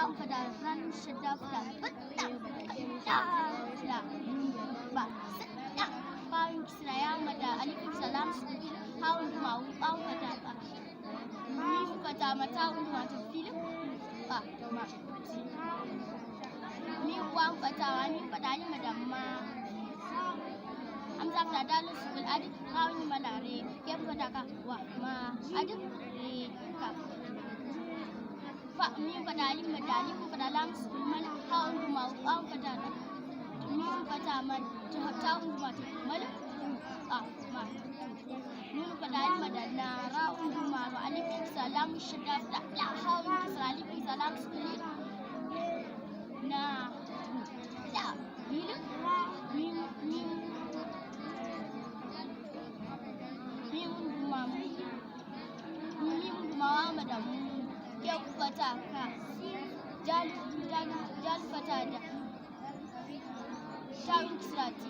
واو فدا ران شدا فدا بتا لا با سدا باين كسرايا مدا ألف سلام سكين هاون ما واو فدا با ميم فدا متا وما تفيل با ما ميم واو فدا ميم فدا مدا ما Hamzah fada dalu sukul adik kawin malare kep fada ka wa ma adik ka fa mi fada lim madali ku fada lam sukul mal kawin ma wa fada da mi fada man ta ma mal ma mi fada lim madana ra ma wa alif salam shadda fada la kawin salim salam sukul na da mi Mama madam ya fata ka jal fata da shawin kisrati